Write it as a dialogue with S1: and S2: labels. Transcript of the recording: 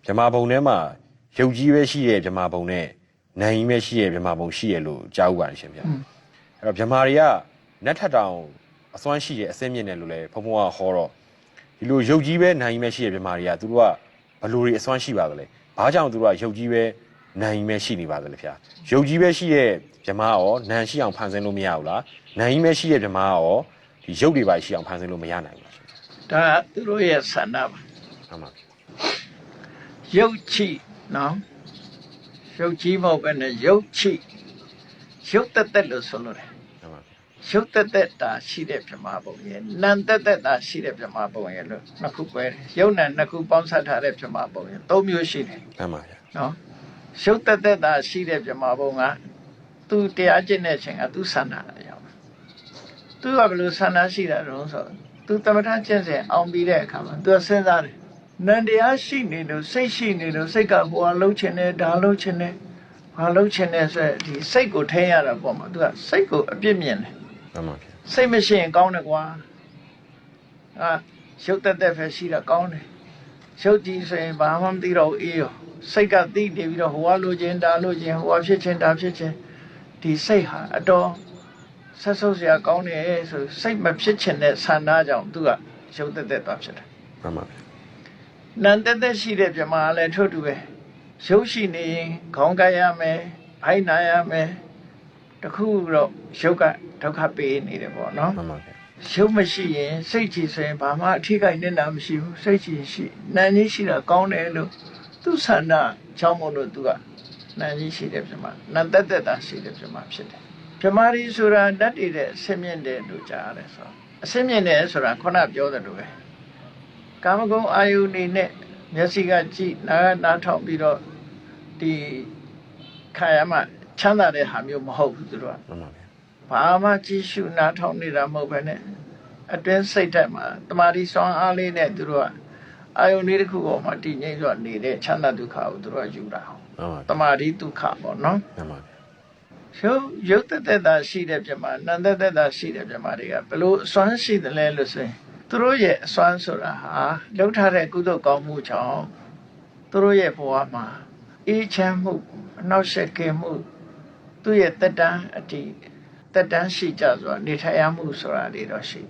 S1: ဗြဟ္မာဘုံထဲမှာရုပ်ကြီးပဲရှိရဲ့ဗြဟ္မာဘုံနဲ့နာယီပဲရှိရဲ့ဗြဟ္မာဘုံရှိရဲ့လို့ကြားဥပါတယ်ရှင်ဗျာအဲ့တော့ဗြဟ္မာတွေကနတ်ထက်တောင်အစွမ်းရှိတဲ့အစင်းမြင့်တယ်လို့လည်းဘုံဘုံကဟောတော့ဒီလိုရုပ်ကြီးပဲနာယီပဲရှိရဲ့ဗြဟ္မာတွေကသူတို့ကဘလို့တွေအစွမ်းရှိပါသလဲဘာကြောင့်သူတို့ကရုပ်ကြီးပဲနာယီပဲရှိနေပါသလဲဗျာရုပ်ကြီးပဲရှိရဲ့ဗြဟ္မာရောနာရှိအောင်ဖန်ဆင်းလို့မရဘူးလားနာယီပဲရှိရဲ့ဗြဟ္မာရောဒီရုပ်တွေပါရှိအောင်ဖန်ဆင်းလို့မရနိုင်ဘူးလား
S2: ဒါသူတို့ရဲ့ဆန္ဒပါ
S1: ဟုတ်ပါ
S2: ရုပ်ချိနော်ရုပ်ကြီးမဟုတ်ပဲနဲ့ရုပ်ချိရုပ်တက်လို့ဆိုလို့တယ်ရုပ်တက်တာရှိတဲ့ဗြဟ္မာဘုံရဲ့နံတက်တာရှိတဲ့ဗြဟ္မာဘုံရဲ့လို့နှစ်ခုပဲရုပ်နဲ့နှစ်ခုပေါင်းစပ်ထားတဲ့ဗြဟ္မာဘုံရဲ့သုံးမျိုးရှိတယ်
S1: မှန်ပါဗျာ
S2: နော်ရုပ်တက်တာရှိတဲ့ဗြဟ္မာဘုံကသူတရားကျင့်တဲ့အချိန်ကသူဆန္ဒအရာသူကဘယ်လိုဆန္ဒရှိတာတော့ဆိုသူသမထကျင့်စဉ်အောင်ပြီးတဲ့အခါမှာသူစဉ်းစားတယ်နန္တရားရှိနေလို့စိတ်ရှိနေလို့စိတ်ကဟိုအလုံးချင်တယ်ဒါလုံးချင်တယ်ဘာလုံးချင်တယ်ဆိုဒီစိတ်ကိုထိန်းရတာပေါ့မှာသူကစိတ်ကိုအပြစ်မြင်တယ်
S1: မှန်ပါဗျာ
S2: စိတ်မရှိရင်ကောင်းတယ်ကွာရုပ်တက်ပဲရှိတာကောင်းတယ်ရုပ်ကြီးဆိုရင်ဘာမှမသိတော့အေးရောစိတ်ကသိနေပြီးတော့ဟိုကလိုချင်ဒါလိုချင်ဟိုကဖြစ်ချင်ဒါဖြစ်ချင်ဒီစိတ်ဟာအတော်ဆက်ဆုပ်စရာကောင်းတယ်ဆိုစိတ်မဖြစ်ချင်တဲ့ဆန္ဒကြောင့်သူကရုပ်တက်သွားဖြစ်တယ်
S1: မှန်ပါဗျာ
S2: နန္တက်ရှိတဲ့ဗြဟ္မာလည်းထို့တူပဲရုပ်ရှိနေရင်ခေါင်းကိုက်ရမယ်ဘိုက်နာရမယ်တခုတော့ရုပ်ကဒုက္ခပေးနေတယ်ပေါ့နော်
S1: မှန်ပါဗျာ
S2: ရုပ်မရှိရင်စိတ်ကြည်ဆိုရင်ဘာမှအထိကိုက်နေတာမရှိဘူးစိတ်ကြည်ရှိနာကြီးရှိတာကောင်းတယ်လို့သူဆန္ဒချောင်းမို့လို့သူကနာကြီးရှိတဲ့ဗြဟ္မာနန္တက်တာရှိတဲ့ဗြဟ္မာဖြစ်တယ်ဗြဟ္မာရီဆိုတာတတ်တည်တဲ့အစင်းမြင့်တယ်လို့ကြားရတယ်ဆိုအစင်းမြင့်တယ်ဆိုတာခုနပြောတယ်လို့ပဲကာမဂုဏ်အာယုန်နေနဲ့မျက်စိကကြည့်နားထောင်ပြီးတော့ဒီခါရမှချမ်းသာတဲ့ဟာမျိုးမဟုတ်ဘူးသူတို့က
S1: မှန်ပါဗျာ
S2: ဘာမှကြည့်ရှုနားထောင်နေတာမဟုတ်ပဲနဲ့အတွင်းစိတ်ဓာတ်မှာတမာတိစွမ်းအားလေးနဲ့သူတို့ကအာယုန်လေးတစ်ခုပေါ်မှာတည်ငြိမ်စွာနေတဲ့ချမ်းသာဒုက္ခကိုသူတို့ကယူတာတမာတိဒုက္ခပေါ့နော်
S1: မှန်ပါဗျာ
S2: ရုပ်တက်တာရှိတဲ့ပြမနန္တက်တာရှိတဲ့ပြမတွေကဘလို့အစွမ်းရှိတယ်လဲလို့ဆိုရင်သူတို့ရဲ့အစွမ်းဆိုတာဟာလှုပ်ထားတဲ့ကုသိုလ်ကောင်းမှုကြောင့်သူတို့ရဲ့ဘဝမှာအေးချမ်းမှုအနှောက်အယှက်ကင်းမှုသူ့ရဲ့တက်တန်းအတ္တိတက်တန်းရှိကြဆိုတာနေထိုင်ရမှုဆိုတာတွေတော့ရှိ